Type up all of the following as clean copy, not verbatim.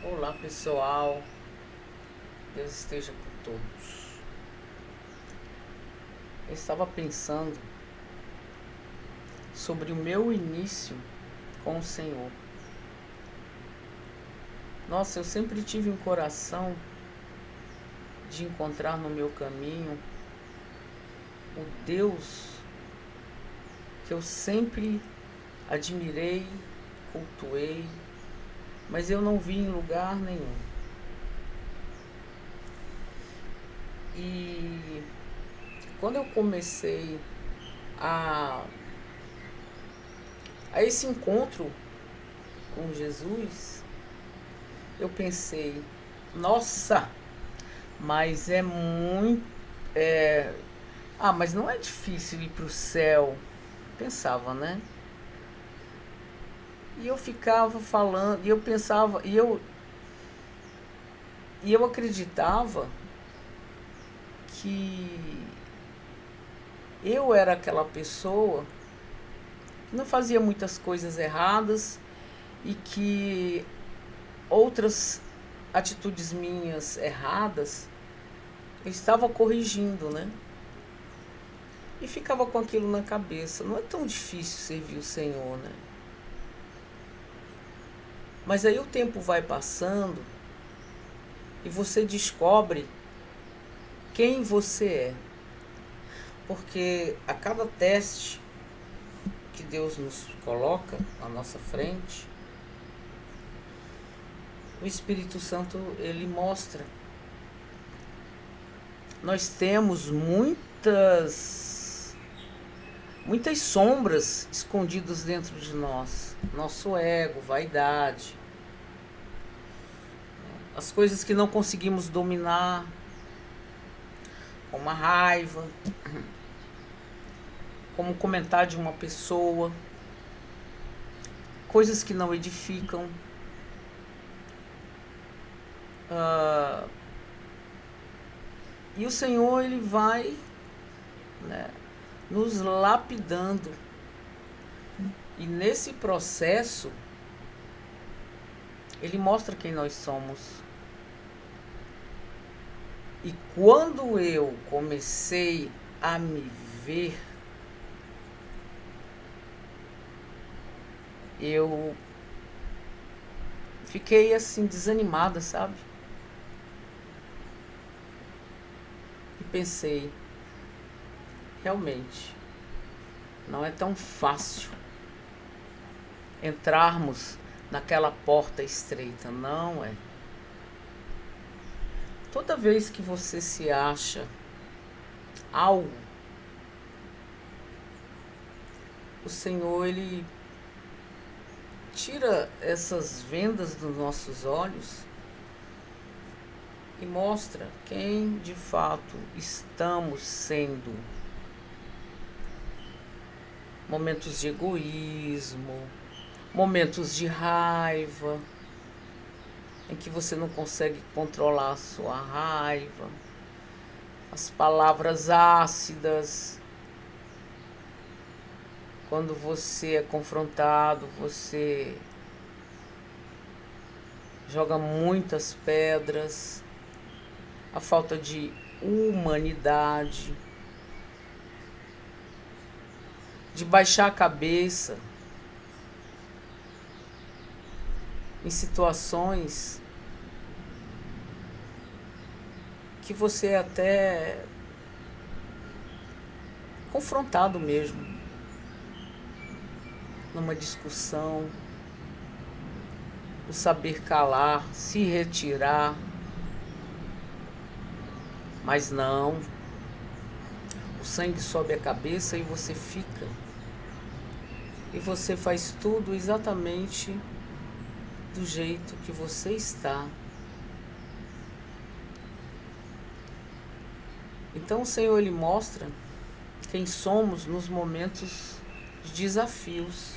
Olá pessoal, Deus esteja com todos. Eu estava pensando sobre o meu início com o Senhor. Nossa, eu sempre tive um coração de encontrar no meu caminho o Deus que eu sempre admirei, cultuei, mas eu não vi em lugar nenhum. E quando eu comecei a, a esse encontro com Jesus, eu pensei, nossa, mas é muito. É, mas não é difícil ir para o céu. Pensava, né? E eu ficava falando, e eu pensava, e eu acreditava que eu era aquela pessoa que não fazia muitas coisas erradas e que outras atitudes minhas erradas eu estava corrigindo, né? E ficava com aquilo na cabeça. Não é tão difícil servir o Senhor, né? Mas aí o tempo vai passando e você descobre quem você é. Porque a cada teste que Deus nos coloca à nossa frente, o Espírito Santo ele mostra. Nós temos muitas sombras escondidas dentro de nós. Nosso ego, vaidade, as coisas que não conseguimos dominar, como a raiva, como comentar de uma pessoa, coisas que não edificam. E o Senhor ele vai, né, nos lapidando. E nesse processo, ele mostra quem nós somos. E quando eu comecei a me ver, eu fiquei assim desanimada, sabe? E pensei, realmente, não é tão fácil entrarmos naquela porta estreita, não é? Toda vez que você se acha algo, o Senhor ele tira essas vendas dos nossos olhos e mostra quem de fato estamos sendo. Momentos de egoísmo, momentos de raiva, em que você não consegue controlar a sua raiva, as palavras ácidas. Quando você é confrontado, você joga muitas pedras, a falta de humanidade, de baixar a cabeça em situações que você é até confrontado mesmo, numa discussão, o saber calar, se retirar, mas não, o sangue sobe a cabeça e você fica. E você faz tudo exatamente do jeito que você está. Então o Senhor ele mostra quem somos nos momentos de desafios.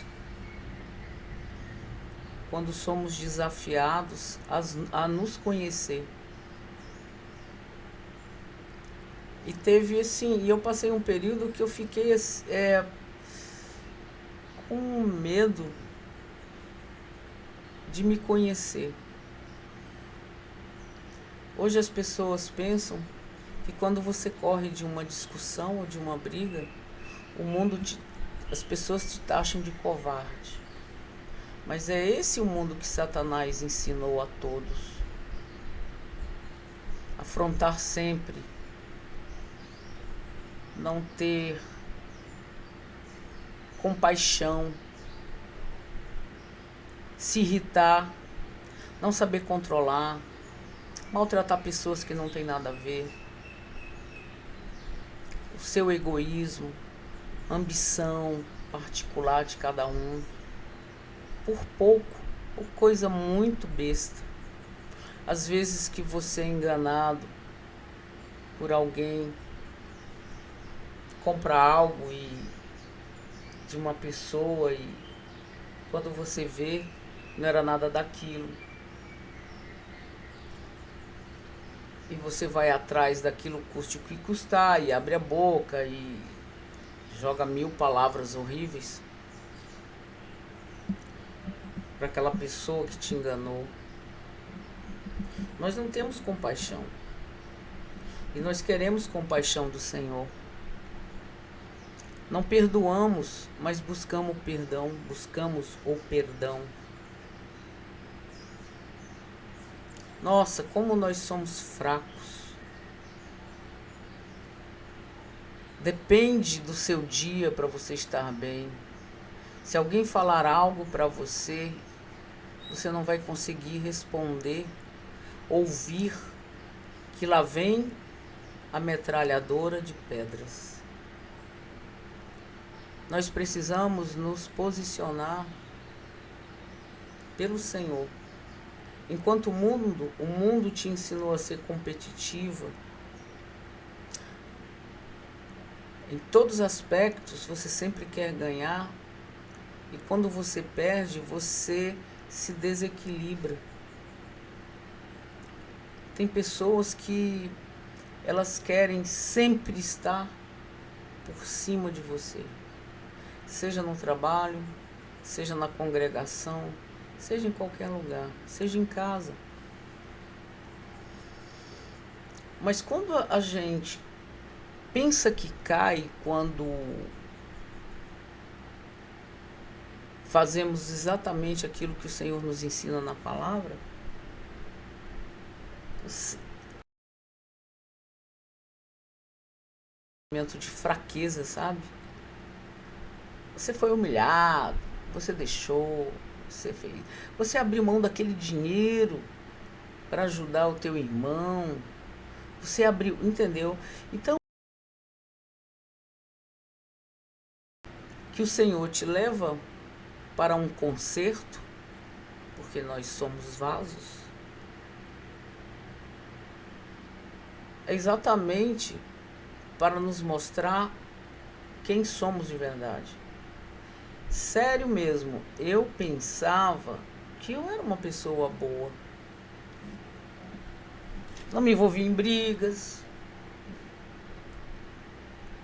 Quando somos desafiados a nos conhecer. E teve assim, e eu passei um período que eu fiquei com medo de me conhecer. Hoje as pessoas pensam que quando você corre de uma discussão ou de uma briga, as pessoas te taxam de covarde. Mas é esse o mundo que Satanás ensinou a todos. Afrontar sempre, não ter compaixão, se irritar, não saber controlar, maltratar pessoas que não têm nada a ver, o seu egoísmo, ambição particular de cada um, por pouco, por coisa muito besta. Às vezes que você é enganado por alguém, compra algo de uma pessoa e quando você vê, não era nada daquilo. E você vai atrás daquilo, custe o que custar, e abre a boca e joga 1000 palavras horríveis para aquela pessoa que te enganou. Nós não temos compaixão. E nós queremos compaixão do Senhor. Não perdoamos, mas buscamos o perdão. Nossa, como nós somos fracos. Depende do seu dia para você estar bem. Se alguém falar algo para você, você não vai conseguir responder, ouvir que lá vem a metralhadora de pedras. Nós precisamos nos posicionar pelo Senhor. Enquanto o mundo te ensinou a ser competitiva, em todos os aspectos você sempre quer ganhar, e quando você perde, você se desequilibra. Tem pessoas que elas querem sempre estar por cima de você, seja no trabalho, seja na congregação, seja em qualquer lugar, seja em casa. Mas quando a gente pensa que cai, quando fazemos exatamente aquilo que o Senhor nos ensina na palavra, momento de fraqueza, sabe? Você foi humilhado, você deixou, você abriu mão daquele dinheiro para ajudar o teu irmão, você abriu, entendeu? Então, que o Senhor te leva para um concerto, porque nós somos vasos, é exatamente para nos mostrar quem somos de verdade. Sério mesmo, eu pensava que eu era uma pessoa boa. Não me envolvia em brigas.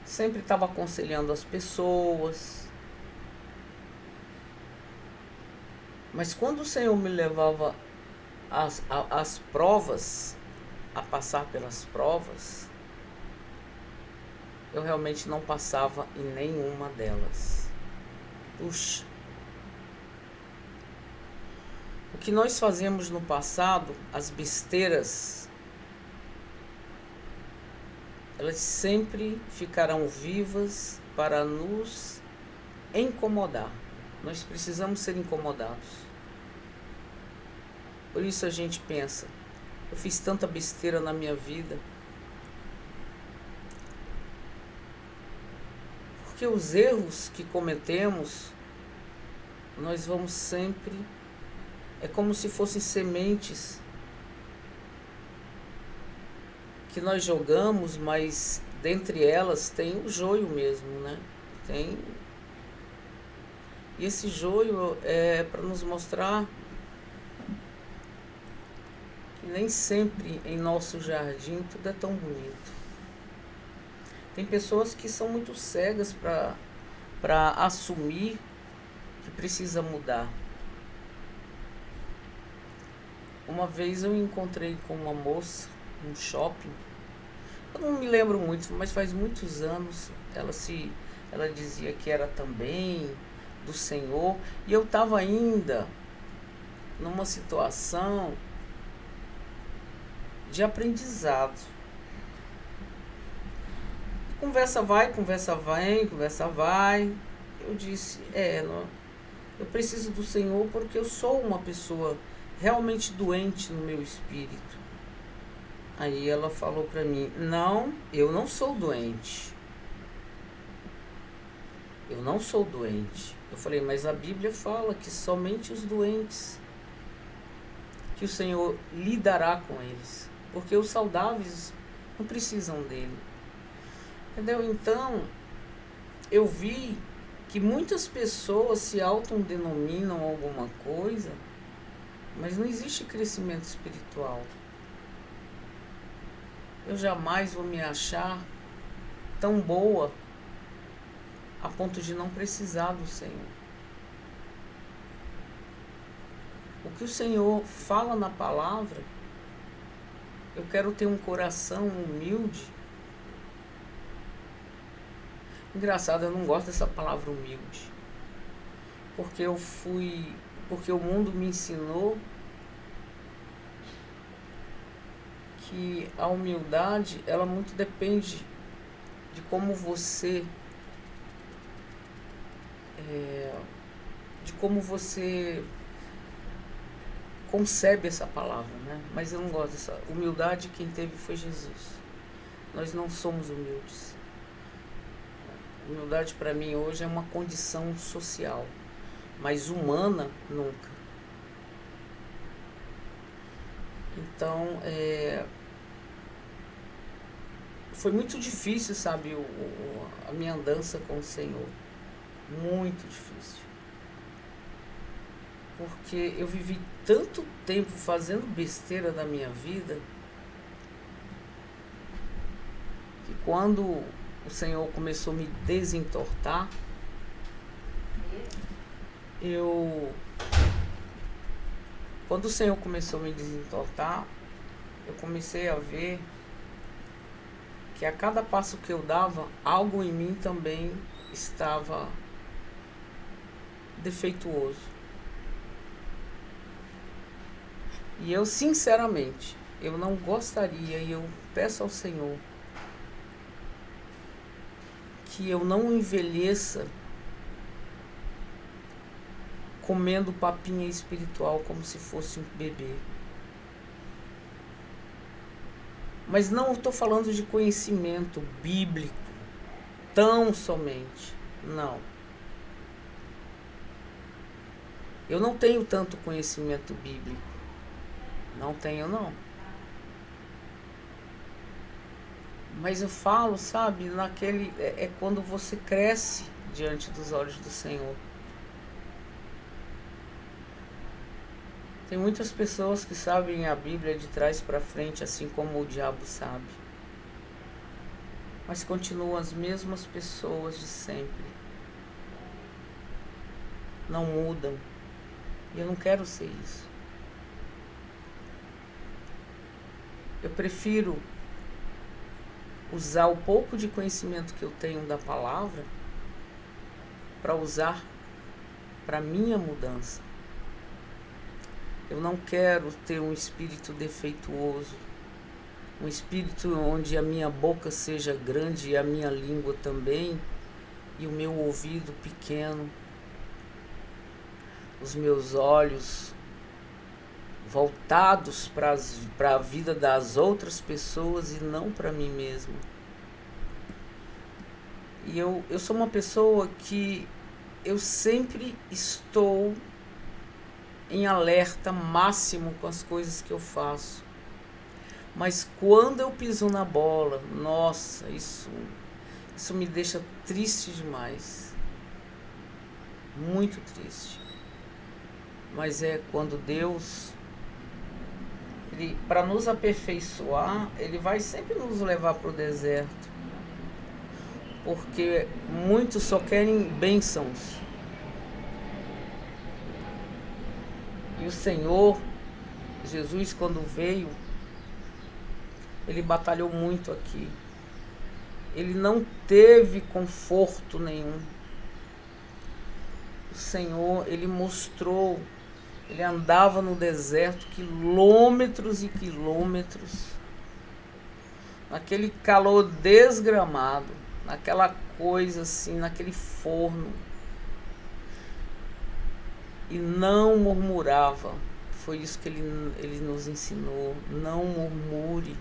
Sempre estava aconselhando as pessoas. Mas quando o Senhor me levava às provas, a passar pelas provas, eu realmente não passava em nenhuma delas. Puxa. O que nós fazemos no passado, as besteiras, elas sempre ficarão vivas para nos incomodar. Nós precisamos ser incomodados. Por isso a gente pensa, eu fiz tanta besteira na minha vida. Porque os erros que cometemos, nós vamos sempre, é como se fossem sementes que nós jogamos, mas dentre elas tem o joio mesmo, né? E esse joio é para nos mostrar que nem sempre em nosso jardim tudo é tão bonito. Tem pessoas que são muito cegas para assumir que precisa mudar. Uma vez eu encontrei com uma moça num shopping. Eu não me lembro muito, mas faz muitos anos. Ela dizia que era também do Senhor. E eu estava ainda numa situação de aprendizado. Conversa vai, conversa vem, conversa vai. Eu disse, eu preciso do Senhor porque eu sou uma pessoa realmente doente no meu espírito. Aí ela falou para mim, não, eu não sou doente. Eu não sou doente. Eu falei, mas a Bíblia fala que somente os doentes, que o Senhor lidará com eles. Porque os saudáveis não precisam dele. Entendeu? Então, eu vi que muitas pessoas se autodenominam alguma coisa, mas não existe crescimento espiritual. Eu jamais vou me achar tão boa a ponto de não precisar do Senhor. O que o Senhor fala na palavra, eu quero ter um coração humilde. Engraçado, eu não gosto dessa palavra humilde. Porque o mundo me ensinou que a humildade, ela muito depende de como você concebe essa palavra, né? Mas eu não gosto dessa humildade. Quem teve foi Jesus. Nós não somos humildes. Humildade para mim hoje é uma condição social, mas humana nunca. Então, foi muito difícil, sabe, a minha andança com o Senhor. Muito difícil. Porque eu vivi tanto tempo fazendo besteira da minha vida, que quando o Senhor começou a me desentortar, quando o Senhor começou a me desentortar, eu comecei a ver que a cada passo que eu dava, algo em mim também estava defeituoso. E eu, sinceramente, eu não gostaria, e eu peço ao Senhor que eu não envelheça comendo papinha espiritual como se fosse um bebê. Mas não estou falando de conhecimento bíblico, tão somente. Não. Eu não tenho tanto conhecimento bíblico. Não tenho, não. Mas eu falo, sabe, é quando você cresce diante dos olhos do Senhor. Tem muitas pessoas que sabem a Bíblia de trás para frente, assim como o diabo sabe. Mas continuam as mesmas pessoas de sempre. Não mudam. E eu não quero ser isso. Eu prefiro usar o pouco de conhecimento que eu tenho da palavra para usar para minha mudança. Eu não quero ter um espírito defeituoso, um espírito onde a minha boca seja grande e a minha língua também, e o meu ouvido pequeno, os meus olhos voltados para a vida das outras pessoas e não para mim mesmo. E eu sou uma pessoa que eu sempre estou em alerta máximo com as coisas que eu faço. Mas quando eu piso na bola, nossa, isso me deixa triste demais. Muito triste. Mas é quando Deus, para nos aperfeiçoar, Ele vai sempre nos levar para o deserto. Porque muitos só querem bênçãos. E o Senhor, Jesus, quando veio, Ele batalhou muito aqui. Ele não teve conforto nenhum. O Senhor, ele mostrou, ele andava no deserto quilômetros e quilômetros, naquele calor desgramado, naquela coisa assim, naquele forno, e não murmurava. Foi isso que ele nos ensinou: não murmure.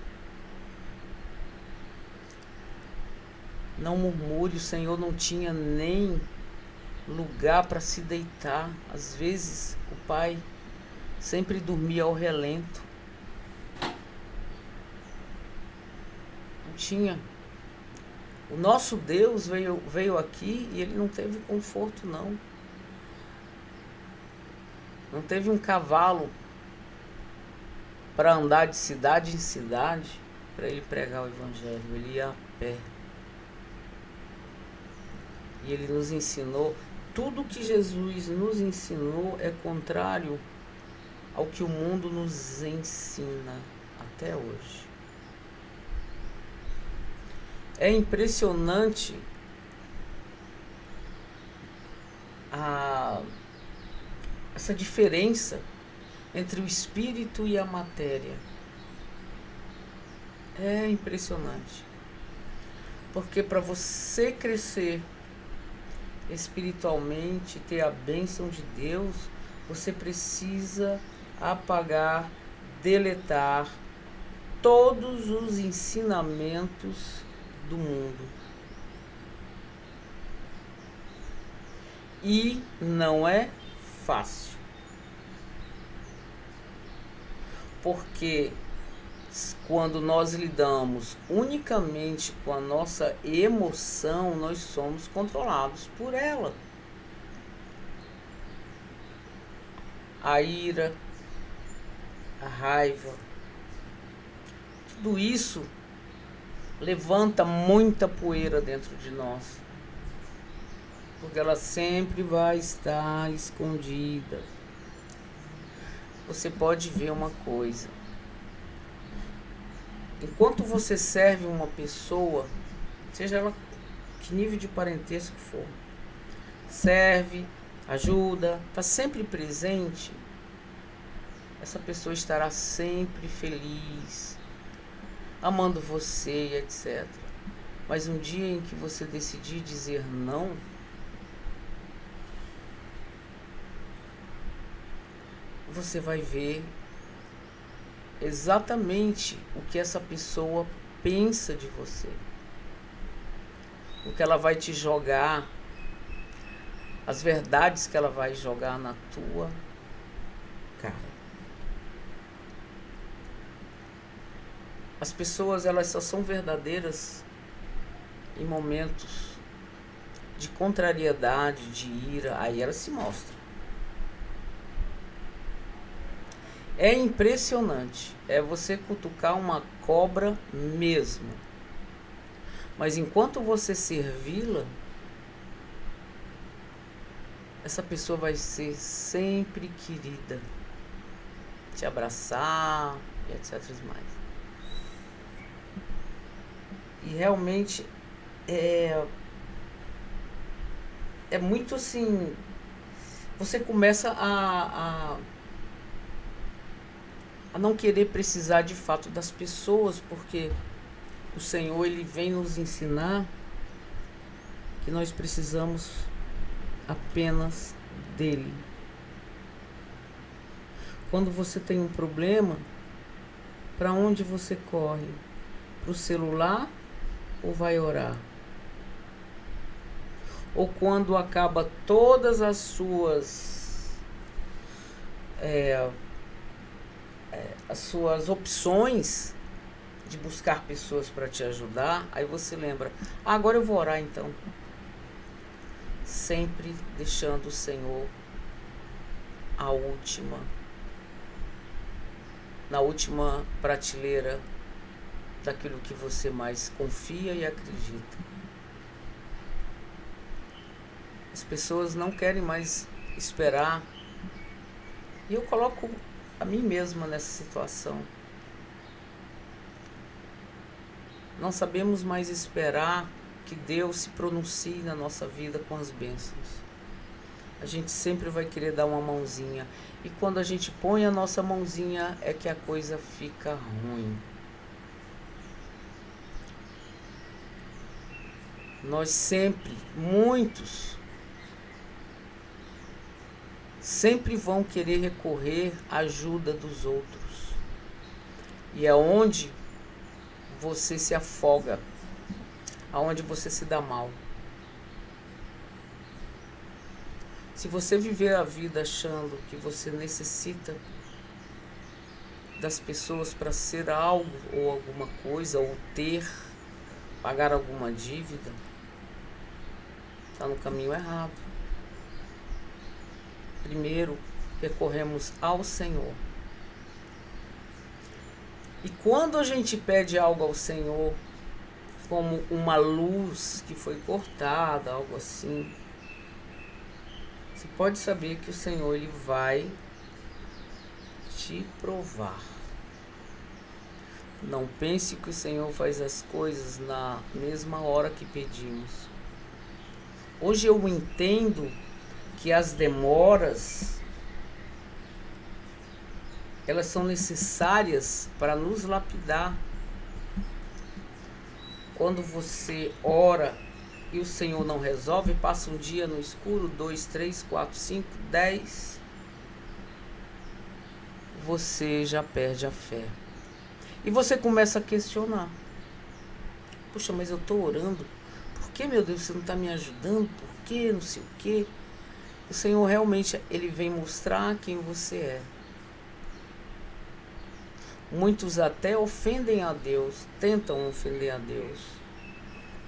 Não murmure. O Senhor não tinha nem lugar para se deitar. Às vezes o Pai sempre dormia ao relento. Não tinha. O nosso Deus veio aqui e ele não teve conforto, não. Não teve um cavalo para andar de cidade em cidade para ele pregar o Evangelho. Ele ia a pé. E ele nos ensinou. Tudo que Jesus nos ensinou é contrário ao que o mundo nos ensina até hoje. É impressionante essa diferença entre o espírito e a matéria. É impressionante. Porque para você crescer espiritualmente, ter a bênção de Deus, você precisa apagar, deletar todos os ensinamentos do mundo. E não é fácil. Porque quando nós lidamos unicamente com a nossa emoção, nós somos controlados por ela. A ira, a raiva, tudo isso levanta muita poeira dentro de nós. Porque ela sempre vai estar escondida. Você pode ver uma coisa. Enquanto você serve uma pessoa, seja ela que nível de parentesco for, serve, ajuda, está sempre presente, essa pessoa estará sempre feliz, amando você, etc. Mas um dia em que você decidir dizer não, você vai ver exatamente o que essa pessoa pensa de você. O que ela vai te jogar, as verdades que ela vai jogar na tua cara. As pessoas, elas só são verdadeiras em momentos de contrariedade, de ira, aí elas se mostram. É impressionante, é você cutucar uma cobra mesmo. Mas enquanto você servi-la, essa pessoa vai ser sempre querida, te abraçar, e etc. mais. E realmente é muito assim, você começa a não querer precisar de fato das pessoas, porque o Senhor, ele vem nos ensinar que nós precisamos apenas dele. Quando você tem um problema, para onde você corre? Para o celular ou vai orar? Ou quando acaba todas as suas opções de buscar pessoas para te ajudar, aí você lembra, agora eu vou orar então. Sempre deixando o Senhor na última prateleira daquilo que você mais confia e acredita. As pessoas não querem mais esperar. E eu coloco a mim mesma nessa situação. Não sabemos mais esperar que Deus se pronuncie na nossa vida com as bênçãos. A gente sempre vai querer dar uma mãozinha. E quando a gente põe a nossa mãozinha é que a coisa fica ruim. Nós sempre, muitos, sempre vão querer recorrer à ajuda dos outros. E é onde você se afoga, aonde você se dá mal. Se você viver a vida achando que você necessita das pessoas para ser algo ou alguma coisa, ou pagar alguma dívida, está no caminho errado. Primeiro, recorremos ao Senhor. E quando a gente pede algo ao Senhor, como uma luz que foi cortada, algo assim, você pode saber que o Senhor ele vai te provar. Não pense que o Senhor faz as coisas na mesma hora que pedimos. Hoje eu entendo que as demoras, elas são necessárias para nos lapidar. Quando você ora e o Senhor não resolve, passa um dia no escuro, 2, 3, 4, 5, 10, você já perde a fé. E você começa a questionar. Puxa, mas eu estou orando. Por que, meu Deus, você não está me ajudando? Por que, não sei o quê? O Senhor realmente, ele vem mostrar quem você é. Muitos até ofendem a Deus, tentam ofender a Deus.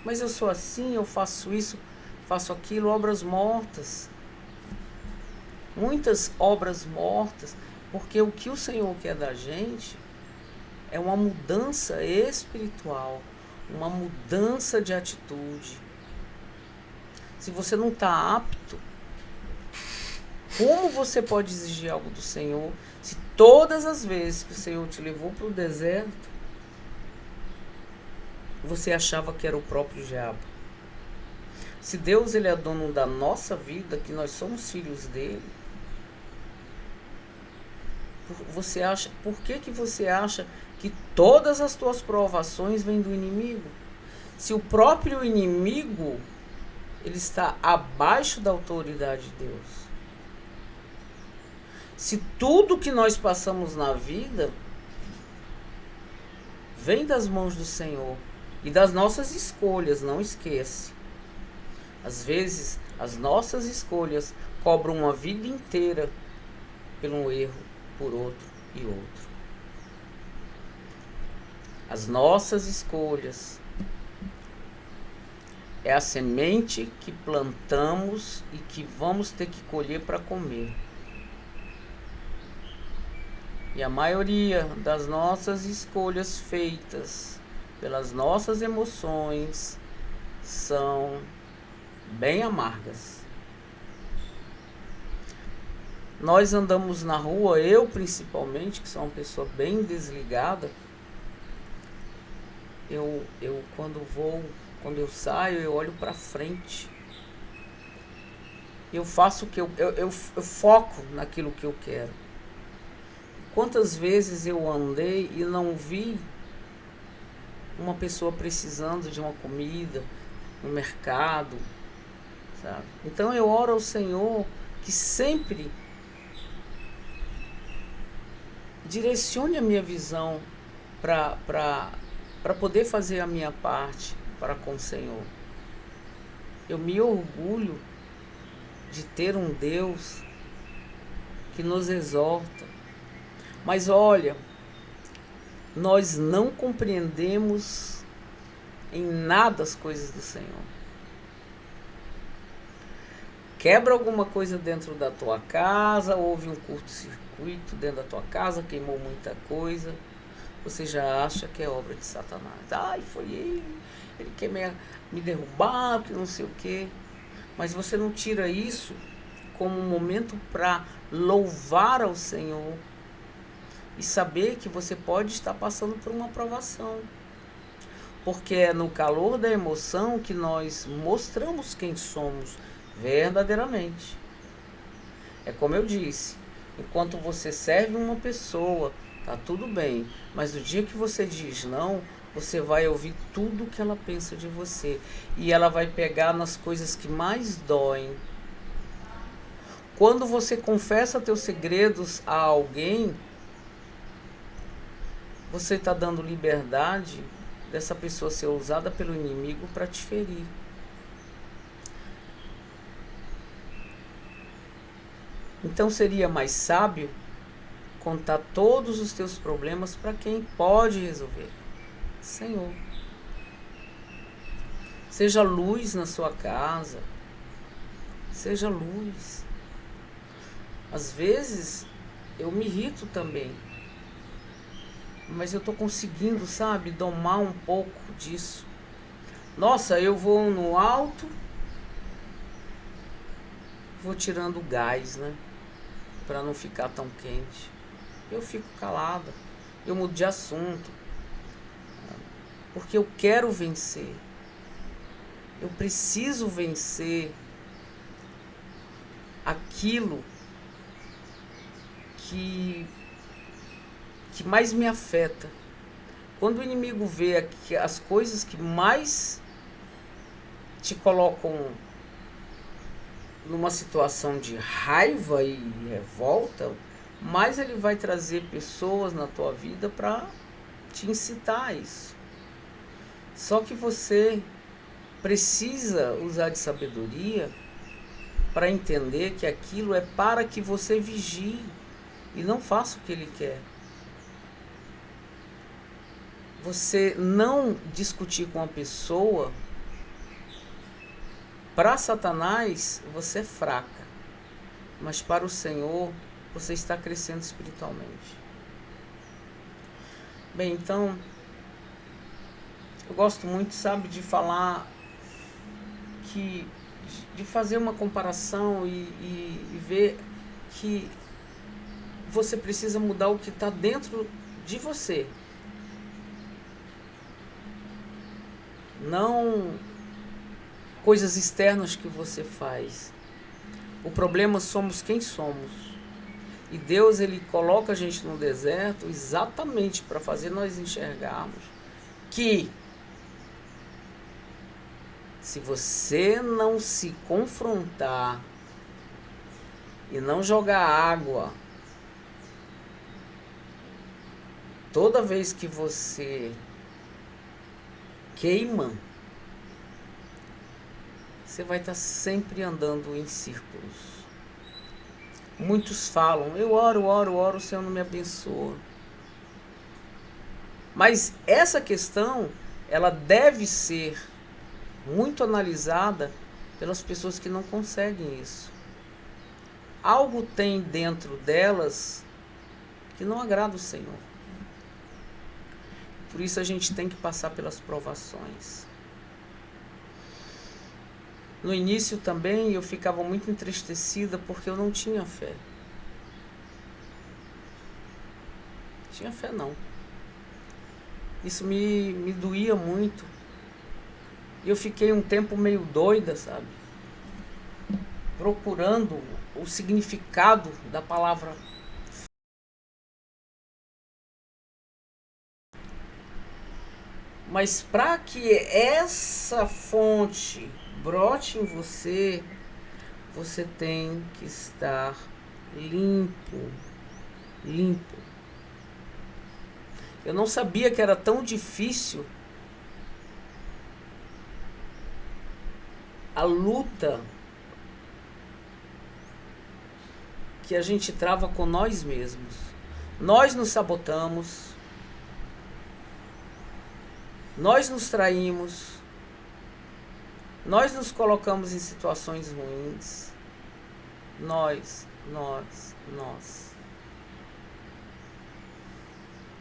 Mas eu sou assim, eu faço isso, faço aquilo, obras mortas. Muitas obras mortas, porque o que o Senhor quer da gente é uma mudança espiritual, uma mudança de atitude. Se você não está apto, como você pode exigir algo do Senhor se todas as vezes que o Senhor te levou para o deserto, você achava que era o próprio diabo? Se Deus ele é dono da nossa vida, que nós somos filhos dele, por que você acha que todas as tuas provações vêm do inimigo? Se o próprio inimigo ele está abaixo da autoridade de Deus. Se tudo que nós passamos na vida vem das mãos do Senhor e das nossas escolhas, não esquece. Às vezes, as nossas escolhas cobram uma vida inteira pelo erro por outro e outro. As nossas escolhas é a semente que plantamos e que vamos ter que colher para comer. E a maioria das nossas escolhas feitas pelas nossas emoções são bem amargas. Nós andamos na rua, eu principalmente, que sou uma pessoa bem desligada, eu quando eu saio, eu olho para frente. Eu faço o que eu foco naquilo que eu quero. Quantas vezes eu andei e não vi uma pessoa precisando de uma comida no mercado, sabe? Então eu oro ao Senhor que sempre direcione a minha visão para poder fazer a minha parte para com o Senhor. Eu me orgulho de ter um Deus que nos exorta. Mas olha, nós não compreendemos em nada as coisas do Senhor. Quebra alguma coisa dentro da tua casa, houve um curto-circuito dentro da tua casa, queimou muita coisa, você já acha que é obra de Satanás. Ai, foi ele quer me derrubar, que não sei o quê. Mas você não tira isso como um momento para louvar ao Senhor e saber que você pode estar passando por uma provação. porque é no calor da emoção que nós mostramos quem somos verdadeiramente. É como eu disse, enquanto você serve uma pessoa, tá tudo bem, mas no dia que você diz não, você vai ouvir tudo que ela pensa de você e ela vai pegar nas coisas que mais doem. Quando você confessa teus segredos a alguém, você está dando liberdade dessa pessoa ser usada pelo inimigo para te ferir. Então seria mais sábio contar todos os teus problemas para quem pode resolver. Senhor. Seja luz na sua casa. Seja luz. Às vezes eu me irrito também. Mas eu estou conseguindo, sabe, domar um pouco disso. Nossa, eu vou no alto, vou tirando o gás, né? Para não ficar tão quente. Eu fico calada. Eu mudo de assunto. Porque eu quero vencer. Eu preciso vencer aquilo que mais me afeta. Quando o inimigo vê as coisas que mais te colocam numa situação de raiva e revolta, mais ele vai trazer pessoas na tua vida para te incitar a isso. Só que você precisa usar de sabedoria para entender que aquilo é para que você vigie e não faça o que ele quer. Você não discutir com a pessoa, para Satanás você é fraca, mas para o Senhor você está crescendo espiritualmente. Bem, então eu gosto muito, sabe, de falar de fazer uma comparação e ver que você precisa mudar o que está dentro de você. Não coisas externas que você faz. O problema somos quem somos. E Deus, ele coloca a gente no deserto exatamente para fazer nós enxergarmos que se você não se confrontar e não jogar água toda vez que você queima, você vai estar sempre andando em círculos. Muitos falam, eu oro, o Senhor não me abençoa. Mas essa questão, ela deve ser muito analisada pelas pessoas que não conseguem isso. Algo tem dentro delas que não agrada o Senhor. Por isso a gente tem que passar pelas provações. No início também eu ficava muito entristecida porque eu não tinha fé. Tinha fé não. Isso me doía muito. E eu fiquei um tempo meio doida, sabe? Procurando o significado da palavra. Mas para que essa fonte brote em você, você tem que estar limpo. Limpo. Eu não sabia que era tão difícil a luta que a gente trava com nós mesmos. Nós nos sabotamos, nós nos traímos, nós nos colocamos em situações ruins. Nós.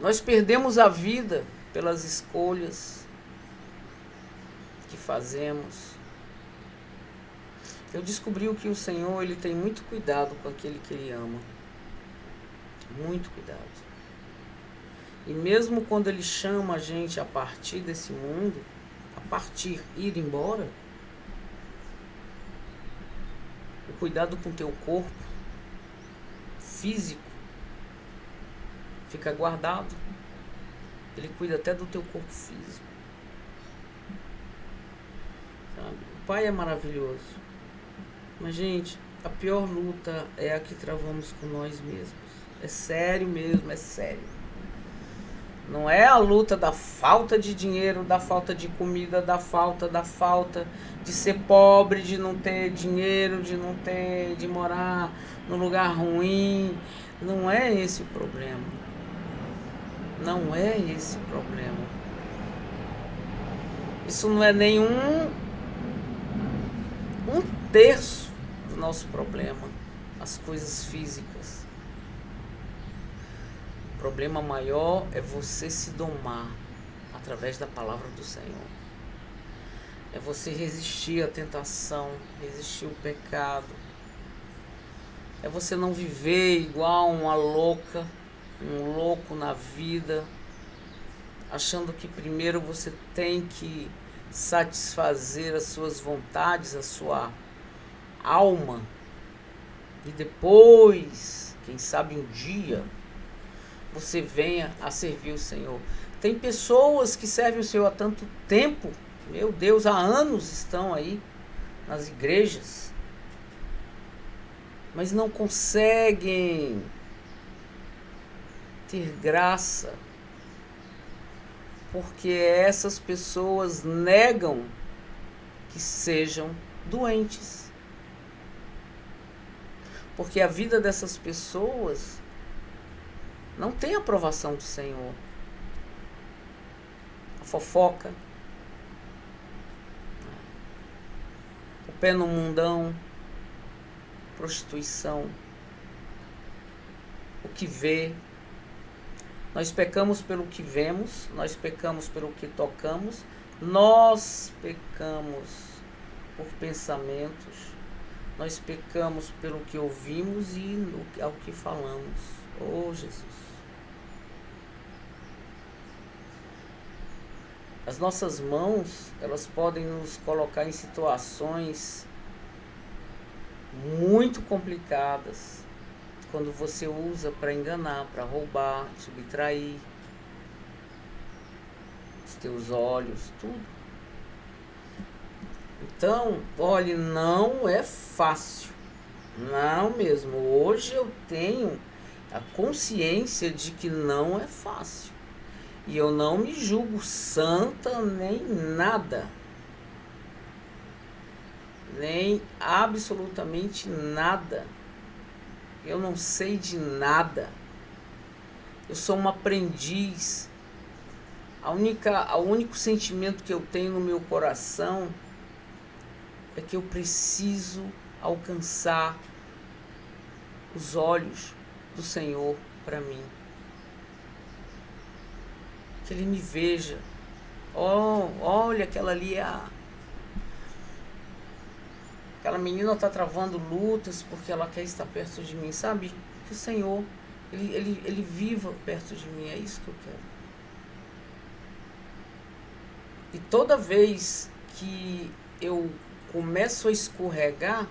Nós perdemos a vida pelas escolhas que fazemos. Eu descobri que o Senhor, ele tem muito cuidado com aquele que ele ama. Muito cuidado. E mesmo quando Ele chama a gente a partir desse mundo, a partir, ir embora, o cuidado com o teu corpo físico fica guardado. Ele cuida até do teu corpo físico. Sabe? O Pai é maravilhoso. Mas, gente, a pior luta é a que travamos com nós mesmos. É sério mesmo, é sério. Não é a luta da falta de dinheiro, da falta de comida, da falta de ser pobre, de não ter dinheiro, de morar num lugar ruim. Não é esse o problema. Não é esse o problema. Isso não é nenhum um terço do nosso problema, as coisas físicas. O problema maior é você se domar através da palavra do Senhor. É você resistir à tentação, resistir ao pecado. É você não viver igual uma louca, um louco na vida, achando que primeiro você tem que satisfazer as suas vontades, a sua alma, e depois, quem sabe um dia, você venha a servir o Senhor. Tem pessoas que servem o Senhor há tanto tempo, meu Deus, há anos estão aí nas igrejas, mas não conseguem ter graça, porque essas pessoas negam que sejam doentes. Porque a vida dessas pessoas não tem aprovação do Senhor. A fofoca, o pé no mundão, prostituição, o que vê. Nós pecamos pelo que vemos, nós pecamos pelo que tocamos, nós pecamos por pensamentos, nós pecamos pelo que ouvimos e ao que falamos. Oh, Jesus! As nossas mãos, elas podem nos colocar em situações muito complicadas, quando você usa para enganar, para roubar, subtrair os teus olhos, tudo. Então, olha, não é fácil, não mesmo. Hoje eu tenho a consciência de que não é fácil. E eu não me julgo santa nem nada. Nem absolutamente nada. Eu não sei de nada. Eu sou uma aprendiz. O único sentimento que eu tenho no meu coração é que eu preciso alcançar os olhos do Senhor para mim. Que Ele me veja. Oh, olha, aquela ali é aquela menina está travando lutas porque ela quer estar perto de mim, sabe? Que o Senhor, ele viva perto de mim, é isso que eu quero. E toda vez que eu começo a escorregar,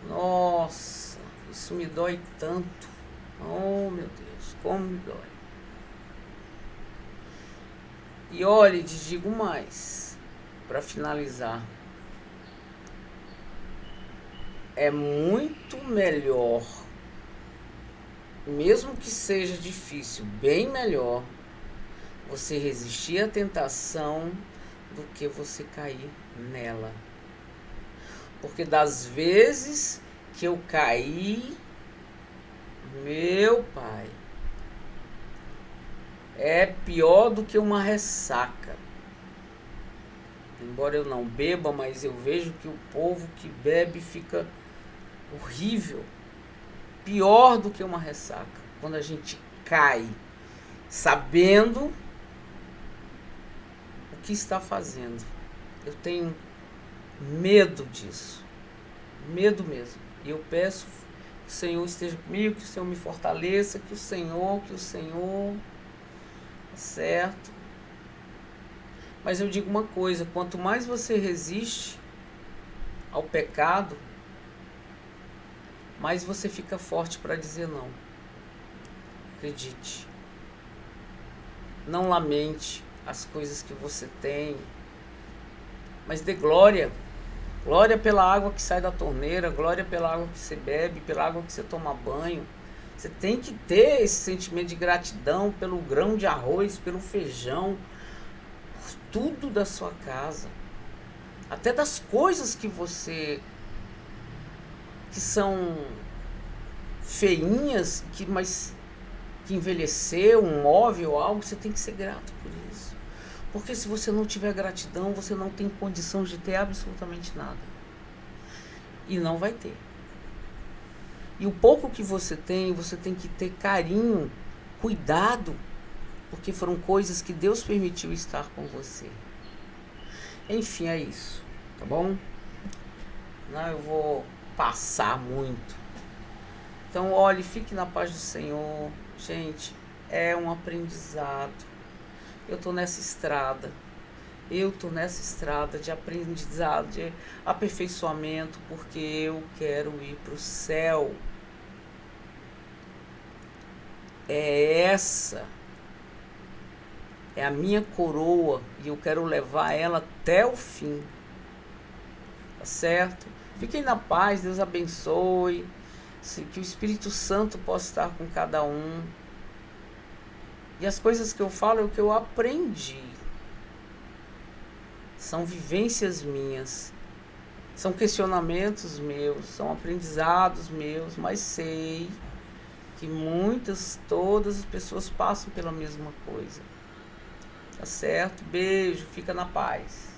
nossa, isso me dói tanto. Oh, meu Deus, como me dói. E olhe, te digo mais, para finalizar. É muito melhor, mesmo que seja difícil, bem melhor, você resistir à tentação do que você cair nela. Porque das vezes que eu caí, meu Pai, é pior do que uma ressaca. Embora eu não beba, mas eu vejo que o povo que bebe fica horrível. Pior do que uma ressaca. Quando a gente cai sabendo o que está fazendo. Eu tenho medo disso. Medo mesmo. E eu peço o Senhor esteja comigo, que o Senhor me fortaleça, que o Senhor, tá certo? Mas eu digo uma coisa, quanto mais você resiste ao pecado, mais você fica forte para dizer não. Acredite. Não lamente as coisas que você tem, mas dê glória. Glória pela água que sai da torneira, glória pela água que você bebe, pela água que você toma banho. Você tem que ter esse sentimento de gratidão pelo grão de arroz, pelo feijão, por tudo da sua casa. Até das coisas que são feinhas, mas que envelheceu, um móvel, algo, você tem que ser grato por isso. Porque se você não tiver gratidão, você não tem condição de ter absolutamente nada. E não vai ter. E o pouco que você tem que ter carinho, cuidado, porque foram coisas que Deus permitiu estar com você. Enfim, é isso, tá bom? Não, eu vou passar muito. Então, olhe, fique na paz do Senhor. Gente, é um aprendizado. Eu tô nessa estrada de aprendizado, de aperfeiçoamento, porque eu quero ir para o céu. É a minha coroa e eu quero levar ela até o fim. Tá certo? Fiquem na paz, Deus abençoe. Que o Espírito Santo possa estar com cada um. E as coisas que eu falo é o que eu aprendi. São vivências minhas. São questionamentos meus. São aprendizados meus. Mas sei que todas as pessoas passam pela mesma coisa. Tá certo? Beijo. Fica na paz.